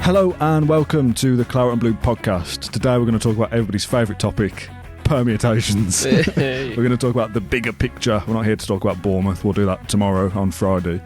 Hello and welcome to the Claret and Blue podcast. Today we're going to talk about everybody's favourite topic, permutations. We're going to talk about the bigger picture. We're not here to talk about Bournemouth. We'll do that tomorrow on Friday.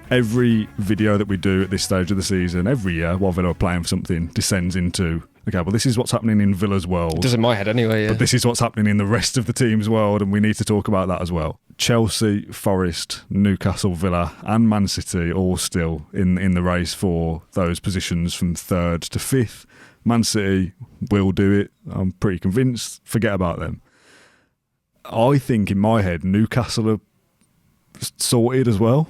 Every video that we do at this stage of the season, every year while Villa are playing for something, descends into, okay, well, this is what's happening in Villa's world. It does in my head anyway, yeah. But this is what's happening in the rest of the team's world, and we need to talk about that as well. Chelsea, Forest, Newcastle, Villa and Man City all still in the race for those positions from 3rd to 5th. Man City will do it, I'm pretty convinced. Forget about them. I think in my head Newcastle are sorted as well.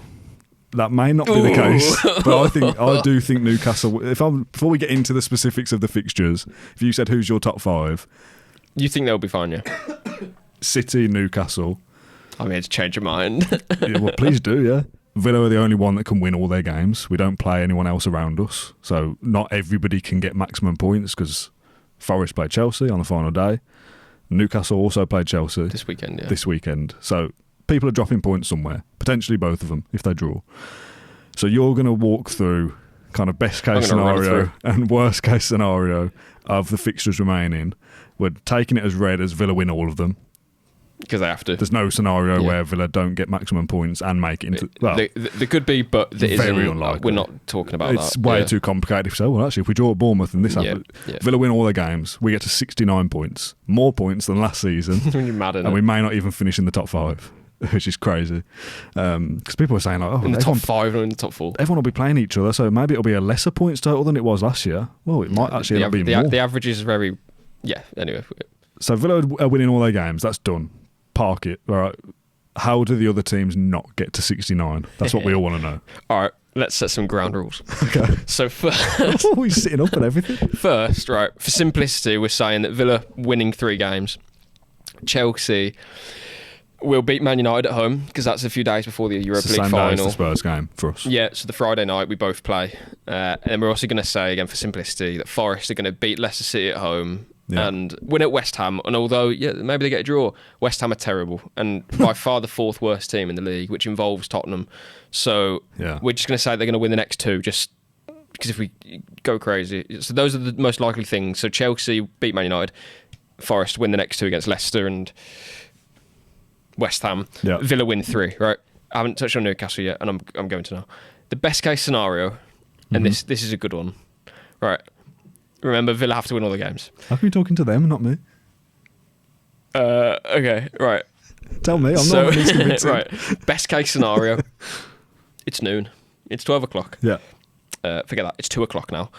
That may not be the case, but I do think Newcastle. Before we get into the specifics of the fixtures, if you said who's your top 5, you think they'll be fine, yeah? City, Newcastle. I'm here to change your mind. Yeah, well, please do, yeah. Villa are the only one that can win all their games. We don't play anyone else around us, so not everybody can get maximum points because Forest played Chelsea on the final day. Newcastle also played Chelsea this weekend, yeah. This weekend, so people are dropping points somewhere, potentially both of them if they draw. So you're going to walk through kind of best case scenario and worst case scenario of the fixtures remaining. We're taking it as read as Villa win all of them. Because they have to. There's no scenario where Villa don't get maximum points and make it into... Well, there could be, but there very isn't. Unlikely. We're not talking about that. It's way too complicated. If so, well, actually, if we draw at Bournemouth and this happens, Villa win all their games, we get to 69 points. More points than last season. You're mad at and we may not even finish in the top 5. Which is crazy. Because people are saying, like, in the top 5 or in the top 4. Everyone will be playing each other, so maybe it'll be a lesser points total than it was last year. Well, it might actually not be more. The average is very... Yeah, anyway. So Villa are winning all their games. That's done. Park it. All right. How do the other teams not get to 69? That's what we all want to know. All right, let's set some ground rules. Okay. So first... We're sitting up and everything. First, right, for simplicity, we're saying that Villa winning 3 games. Chelsea... We'll beat Man United at home because that's a few days before the Europa League final. It's the Spurs game for us. Yeah, so the Friday night we both play. And we're also going to say, again for simplicity, that Forest are going to beat Leicester City at home and win at West Ham. And although, maybe they get a draw, West Ham are terrible and by far the 4th worst team in the league, which involves Tottenham. So we're just going to say they're going to win the next 2 just because if we go crazy. So those are the most likely things. So Chelsea beat Man United, Forest win the next 2 against Leicester and West Ham, Villa win 3, right? I haven't touched on Newcastle yet, and I'm going to now. The best case scenario, and this is a good one, right? Remember, Villa have to win all the games. How come you talking to them, not me? Okay, right. Tell me, I'm not convincing. Right, best case scenario, it's noon. It's 12 o'clock. Yeah. Forget that, it's 2 o'clock now.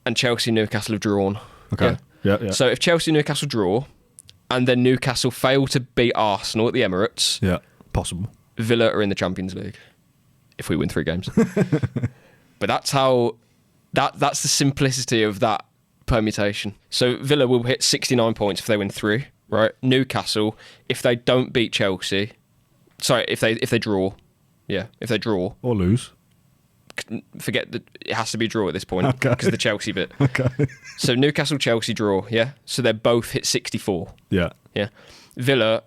And Chelsea Newcastle have drawn. Okay. Yeah. So if Chelsea Newcastle draw, and then Newcastle fail to beat Arsenal at the Emirates. Yeah, possible. Villa are in the Champions League if we win 3 games. But that's how... That's the simplicity of that permutation. So Villa will hit 69 points if they win 3, right? Newcastle, if they don't beat Chelsea... Sorry, if they draw. Yeah, if they draw. Or lose. Forget that it has to be a draw at this point because of the Chelsea bit. Okay. So Newcastle, Chelsea draw, yeah? So they both hit 64. Yeah. Villa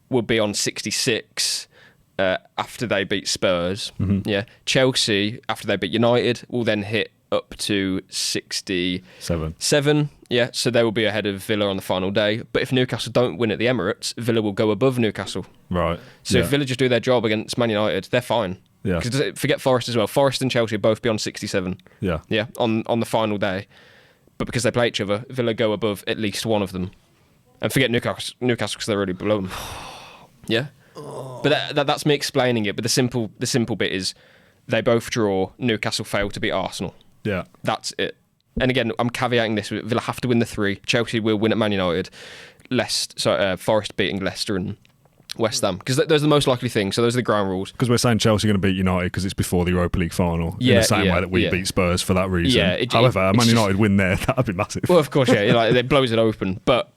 will be on 66 after they beat Spurs. Mm-hmm. Yeah. Chelsea, after they beat United, will then hit up to 67. Yeah. So they will be ahead of Villa on the final day. But if Newcastle don't win at the Emirates, Villa will go above Newcastle. Right. So if Villa just do their job against Man United, they're fine. Yeah. Because forget Forest as well. Forest and Chelsea will both be on 67. Yeah. Yeah. On the final day. But because they play each other, Villa go above at least one of them. And forget Newcastle because they're already below them. Yeah. But that's me explaining it. But the simple bit is they both draw. Newcastle fail to beat Arsenal. Yeah. That's it. And again, I'm caveating this. Villa have to win the 3. Chelsea will win at Man United. Forest beating Leicester and West Ham, because those are the most likely things. So those are the ground rules. Because we're saying Chelsea are going to beat United because it's before the Europa League final. In the same way that we beat Spurs for that reason. Yeah, however, Man United win there, that'd be massive. Well, of course, it blows it open. But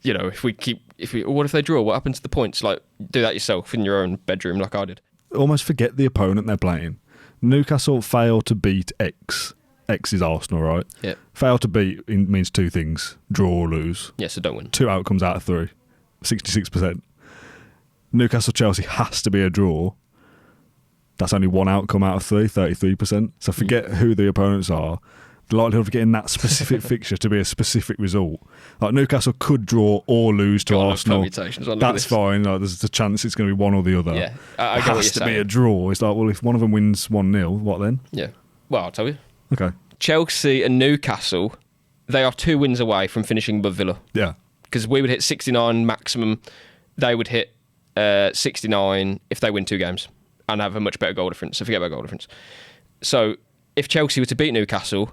what if they draw? What happens to the points? Like, do that yourself in your own bedroom, like I did. Almost forget the opponent they're playing. Newcastle fail to beat X. X is Arsenal, right? Yeah. Fail to beat means 2 things: draw or lose. Yeah, so don't win. 2 outcomes out of 3. 66%. Newcastle Chelsea has to be a draw. That's only one outcome out of 33%. So forget who the opponents are. The likelihood of getting that specific fixture to be a specific result. Like Newcastle could draw or lose to Arsenal. That's fine. Like, there's a chance it's going to be one or the other. Yeah, I it get what has you're to saying. be a draw. It's like, well, if one of them wins 1-0, what then? Yeah. Well, I'll tell you. Okay. Chelsea and Newcastle, they are 2 wins away from finishing above Villa. Yeah. Because we would hit 69 maximum. They would hit 69 if they win 2 games and have a much better goal difference. So forget about goal difference. So if Chelsea were to beat Newcastle,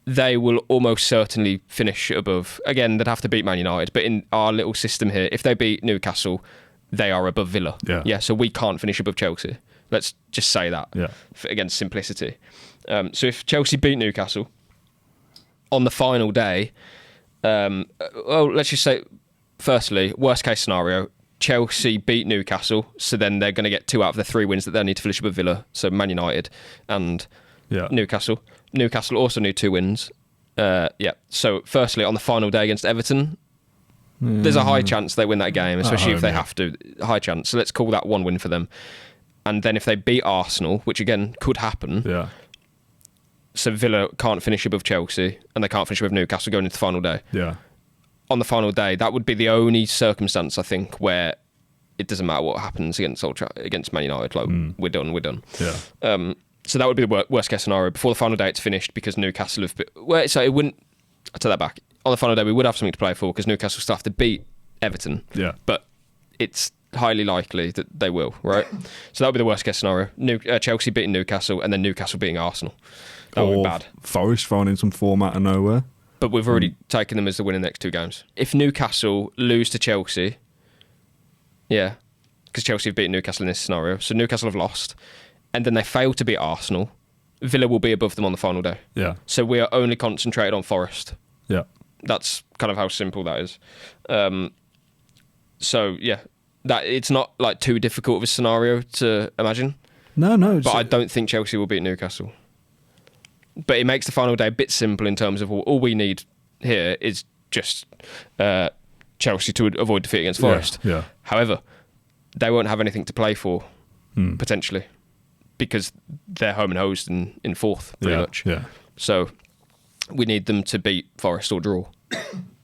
they will almost certainly finish above. Again, they'd have to beat Man United. But in our little system here, if they beat Newcastle, they are above Villa. Yeah. So we can't finish above Chelsea. Let's just say that. Yeah. Against simplicity. So if Chelsea beat Newcastle on the final day, let's just say, firstly, worst case scenario, Chelsea beat Newcastle, so then they're going to get 2 out of the 3 wins that they need to finish above Villa. So Man United and Newcastle. Newcastle also need 2 wins. So firstly, on the final day against Everton, there's a high chance they win that game, especially if they have to. High chance. So let's call that 1 win for them. And then if they beat Arsenal, which again could happen, so Villa can't finish above Chelsea and they can't finish above Newcastle going into the final day. Yeah. On the final day, that would be the only circumstance, I think, where it doesn't matter what happens against Man United. Like, we're done. Yeah. So that would be the worst case scenario. Before the final day, it's finished because Newcastle have... it wouldn't... I'll take that back. On the final day, we would have something to play for because Newcastle still have to beat Everton. Yeah. But it's highly likely that they will, right? So that would be the worst case scenario. Chelsea beating Newcastle and then Newcastle beating Arsenal. That would be bad. Forest thrown in some form out of nowhere. But we've already taken them as the win in the next 2 games. If Newcastle lose to Chelsea, because Chelsea have beaten Newcastle in this scenario, so Newcastle have lost, and then they fail to beat Arsenal, Villa will be above them on the final day. Yeah. So we are only concentrated on Forest. Yeah. That's kind of how simple that is. That it's not like too difficult of a scenario to imagine. No. But I don't think Chelsea will beat Newcastle. But it makes the final day a bit simple in terms of all we need here is just Chelsea to avoid defeat against Forest. Yeah. However, they won't have anything to play for, potentially, because they're home and hosed in 4th, pretty much. Yeah. So we need them to beat Forest or draw.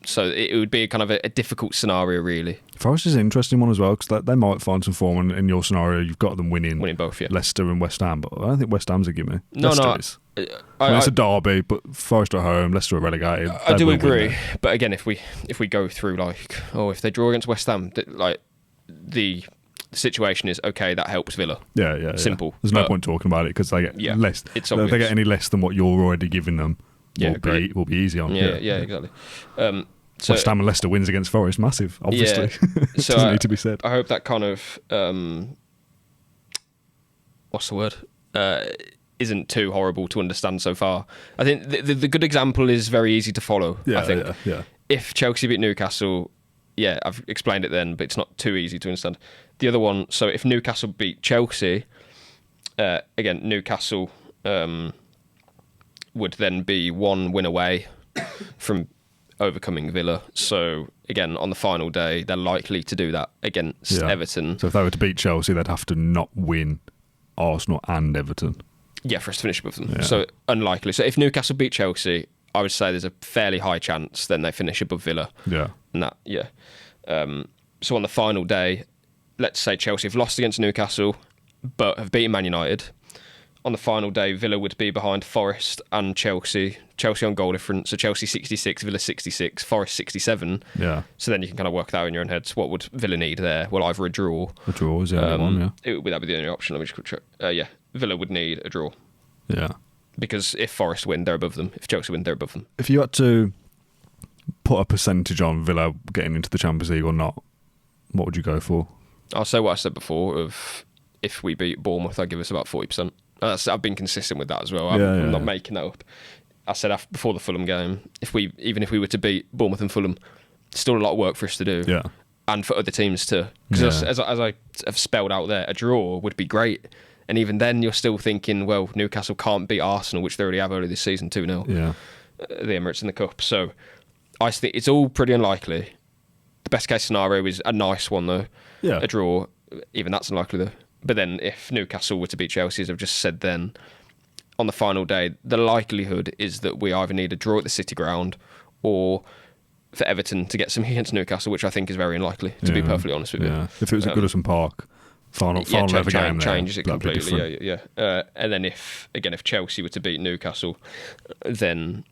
So it would be kind of a difficult scenario, really. Forest is an interesting one as well, because they might find some form. In your scenario, you've got them winning both, Leicester and West Ham, but I don't think West Ham's a gimme. No. It's a derby, but Forest at home, Leicester are relegated. I do agree, but again, if we go through if they draw against West Ham, the situation is okay. That helps Villa. Yeah. Simple. There's no point talking about it because they get less. It's if they get any less than what you're already giving them. Will be easy on. Yeah, exactly. So West Ham and Leicester wins against Forest, massive, obviously. So doesn't need to be said. I hope that kind of what's the word? Isn't too horrible to understand so far. I think the good example is very easy to follow. I think. Yeah. If Chelsea beat Newcastle, I've explained it then, but it's not too easy to understand. The other one, so if Newcastle beat Chelsea, again, Newcastle would then be 1 win away from overcoming Villa. So again, on the final day, they're likely to do that against Everton. So if they were to beat Chelsea, they'd have to not win Arsenal and Everton. Yeah, for us to finish above them. Yeah. So unlikely. So if Newcastle beat Chelsea, I would say there's a fairly high chance then they finish above Villa. Yeah. And that, so on the final day, let's say Chelsea have lost against Newcastle, but have beaten Man United. On the final day, Villa would be behind Forest and Chelsea. Chelsea on goal difference, so Chelsea 66, Villa 66, Forest 67. Yeah. So then you can kind of work that out in your own heads. What would Villa need there? Well, either a draw. A draw is the only one, That'd be the only option. Let me just quick check. Villa would need a draw. Yeah. Because if Forest win, they're above them. If Chelsea win, they're above them. If you had to put a percentage on Villa getting into the Champions League or not, what would you go for? I'll say what I said before of if we beat Bournemouth, I'd give us about 40%. I've been consistent with that as well. I'm not making that up. I said before the Fulham game, even if we were to beat Bournemouth and Fulham, still a lot of work for us to do. Yeah. And for other teams too. Because as I have spelled out there, a draw would be great. And even then, you're still thinking, well, Newcastle can't beat Arsenal, which they already have early this season 2-0. Yeah. The Emirates in the Cup. So I think it's all pretty unlikely. The best case scenario is a nice one though. Yeah. A draw. Even that's unlikely though. But then if Newcastle were to beat Chelsea, as I've just said then, on the final day, the likelihood is that we either need a draw at the City ground or for Everton to get something against Newcastle, which I think is very unlikely, to be perfectly honest with you. Yeah. If it was at Goodison Park, final ever game there, changes it completely. Yeah. And then if Chelsea were to beat Newcastle, then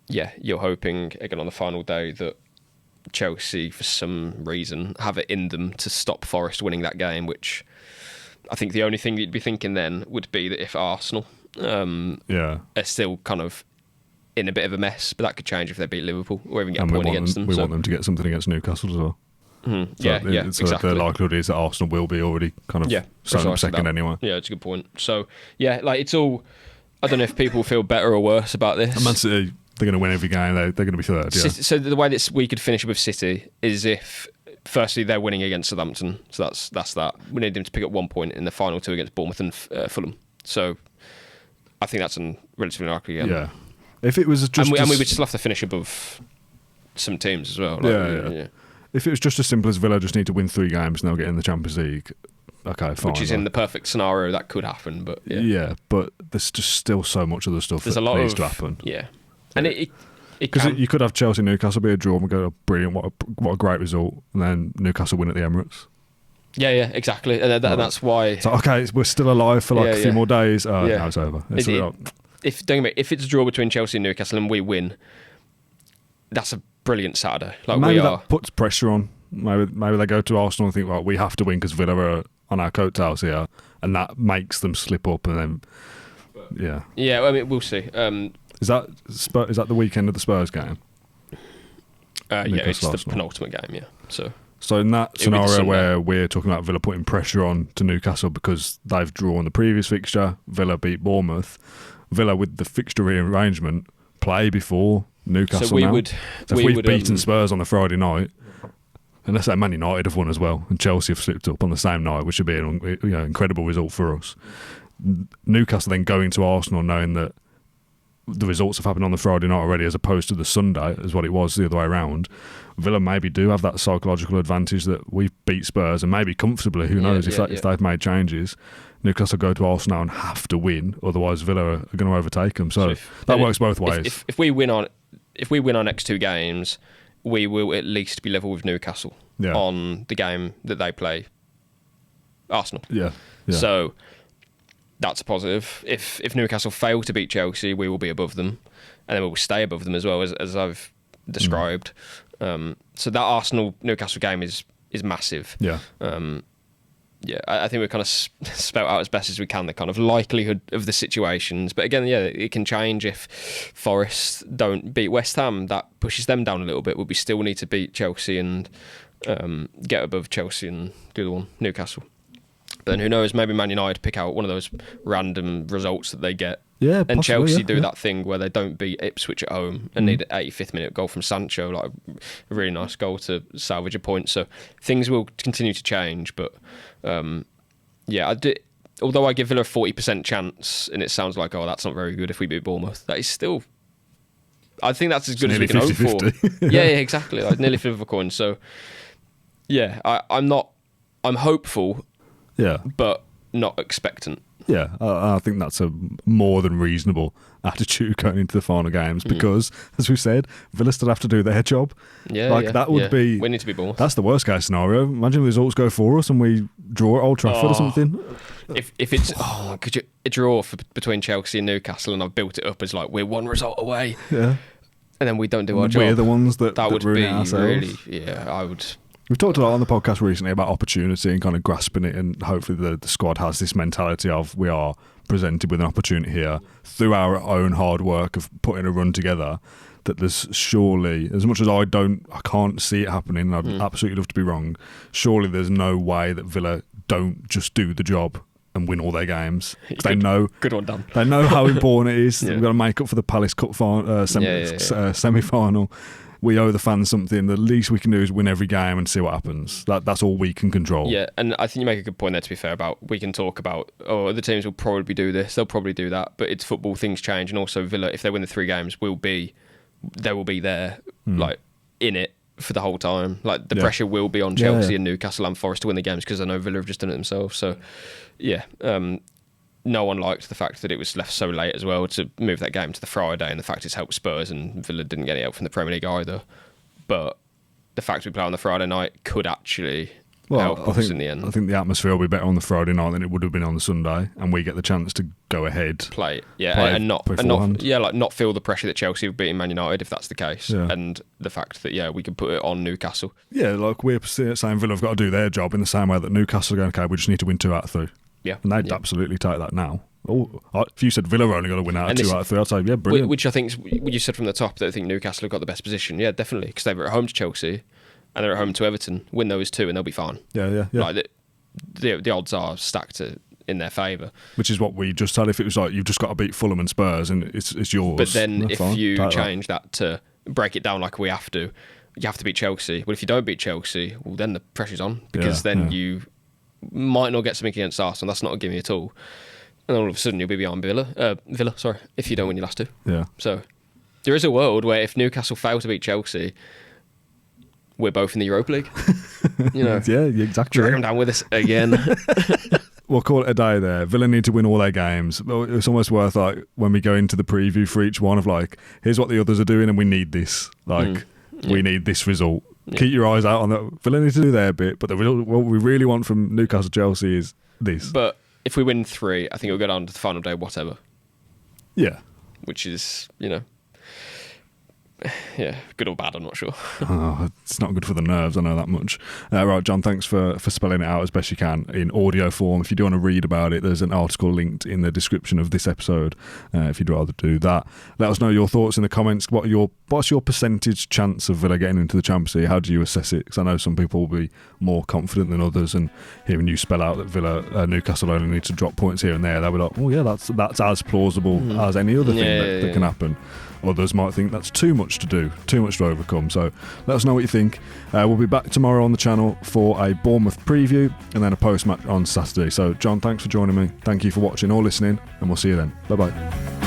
you're hoping again on the final day that Chelsea, for some reason, have it in them to stop Forest winning that game. Which I think the only thing you'd be thinking then would be that if Arsenal are still kind of in a bit of a mess, but that could change if they beat Liverpool or even get a point against them. We want them to get something against Newcastle as well. Mm-hmm. So exactly. the likelihood is that Arsenal will be already kind of second anyway. Yeah, it's a good point. So it's all. I don't know if people feel better or worse about this. And Man City, they're going to win every game. They're going to be third. Yeah. So the way that we could finish with City is if, firstly, they're winning against Southampton. So that's that. We need them to pick up 1 point in the final two against Bournemouth and Fulham. So I think that's a relatively likely game. Yeah. If it was just and we would still have to finish above some teams as well. If it was just as simple as Villa just need to win 3 games and they'll get in the Champions League, okay, fine. Which is in the perfect scenario that could happen, but but there's just still so much other stuff that needs to happen. Yeah, and it because you could have Chelsea Newcastle be a draw and go, oh, brilliant, what a great result, and then Newcastle win at the Emirates. Yeah, exactly, and that's why. So we're still alive for a few more days. Now it's over. If it's a draw between Chelsea and Newcastle and we win, that's a brilliant Saturday. Maybe that puts pressure on. Maybe they go to Arsenal and think, well, we have to win because Villa are on our coattails here, and that makes them slip up. And then, yeah. I mean, we'll see. Is that the weekend of the Spurs game? It's the penultimate game. Yeah, So in that scenario where we're talking about Villa putting pressure on to Newcastle because they've drawn the previous fixture, Villa beat Bournemouth. Villa with the fixture rearrangement play before Newcastle. So if we've beaten Spurs on the Friday night, and let's say Man United have won as well, and Chelsea have slipped up on the same night, which would be an incredible result for us. Newcastle then going to Arsenal knowing that the results have happened on the Friday night already as opposed to the Sunday as what it was the other way around. Villa maybe do have that psychological advantage that we beat Spurs and maybe comfortably, who knows, if they've made changes. Newcastle go to Arsenal and have to win, otherwise Villa are going to overtake them. So that works both ways. If we win our next 2 games, we will at least be level with Newcastle on the game that they play Arsenal. Yeah. So that's a positive. If Newcastle fail to beat Chelsea, we will be above them, and then we will stay above them as well, as I've described. So that Arsenal Newcastle game is massive. Yeah. I think we've kind of spelt out as best as we can the kind of likelihood of the situations. But again, it can change if Forest don't beat West Ham. That pushes them down a little bit. We still need to beat Chelsea and get above Chelsea and do the one Newcastle. But then who knows, maybe Man United pick out one of those random results that they get. Yeah, and Chelsea do that thing where they don't beat Ipswich at home and need an 85th minute goal from Sancho, like a really nice goal to salvage a point. So things will continue to change, but although I give Villa a 40% chance, and it sounds like, that's not very good if we beat Bournemouth, that is still, I think that's as good as we can hope for. Yeah, exactly, like nearly flip of a coin. So I'm hopeful, but not expectant. Yeah, I think that's a more than reasonable attitude going into the final games because, as we said, Villa still have to do their job. That would be... We need to be Bournemouth. That's the worst case scenario. Imagine the results go for us and we draw at Old Trafford or something. If it's... could you... A draw between Chelsea and Newcastle, and I've built it up as like, we're 1 result away. Yeah. And then we don't do our job. We're the ones that would ruin be it ourselves. Really... Yeah, I would... We've talked a lot on the podcast recently about opportunity and kind of grasping it, and hopefully the squad has this mentality of we are presented with an opportunity here through our own hard work of putting a run together, that there's surely, as much as I can't see it happening, and I'd absolutely love to be wrong, surely there's no way that Villa don't just do the job and win all their games. They know, good one, Dan. They know how important it is. We've got to make up for the Palace Cup semi-final. We owe the fans something. The least we can do is win every game and see what happens. That's all we can control. Yeah, and I think you make a good point there, to be fair, about we can talk about, other teams will probably do this, they'll probably do that, but it's football, things change, and also Villa, if they win the 3 games, they will be there, like, in it, for the whole time. Like the pressure will be on Chelsea and Newcastle and Forest to win the games because I know Villa have just done it themselves. So no one liked the fact that it was left so late as well to move that game to the Friday, and the fact it's helped Spurs, and Villa didn't get any help from the Premier League either. But the fact we play on the Friday night could actually help us in the end. I think the atmosphere will be better on the Friday night than it would have been on the Sunday, and we get the chance to go ahead, play not feel the pressure that Chelsea have beaten Man United if that's the case, and the fact that we can put it on Newcastle. Yeah, like we're saying Villa have got to do their job in the same way that Newcastle are going, okay, we just need to win 2 out of 3. Yeah, and they'd absolutely take that now. Oh, if you said Villa are only going to win out of 2 out of 3, I'd say brilliant. Which I think is what you said from the top, that I think Newcastle have got the best position. Yeah, definitely, because they were at home to Chelsea and they're at home to Everton. Win those 2 and they'll be fine. Yeah. Like the odds are stacked in their favour. Which is what we just said. If it was like you've just got to beat Fulham and Spurs and it's yours. But then if you change that to break it down like we have to, you have to beat Chelsea. But if you don't beat Chelsea, well then the pressure's on, because you might not get something against Arsenal. That's not a gimme at all. And all of a sudden you'll be behind Villa, if you don't win your last 2. Yeah. So there is a world where if Newcastle fail to beat Chelsea, we're both in the Europa League. Yeah, exactly. Drag them down with us again. We'll call it a day there. Villa need to win all their games. It's almost worth, like, when we go into the preview for each one, of like, here's what the others are doing and we need this. Like, we need this result. Yeah. Keep your eyes out on that. Villa need to do their bit, but what we really want from Newcastle Chelsea is this. But if we win 3, I think it'll go down to the final day, whatever. Yeah. Which is, good or bad, I'm not sure. It's not good for the nerves, I know that much. Right, John, thanks for spelling it out as best you can in audio form. If you do want to read about it, there's an article linked in the description of this episode, if you'd rather do that. Let us know your thoughts in the comments. What's your percentage chance of Villa getting into the Champions League? How do you assess it? Because I know some people will be more confident than others, and hearing you spell out that Villa, Newcastle only need to drop points here and there, they'll be like, oh yeah, that's as plausible as any other thing that can happen. Others might think that's too much to do, too much to overcome. So let us know what you think. We'll be back tomorrow on the channel for a Bournemouth preview and then a post-match on Saturday. So John, thanks for joining me. Thank you for watching or listening, and we'll see you then. Bye-bye.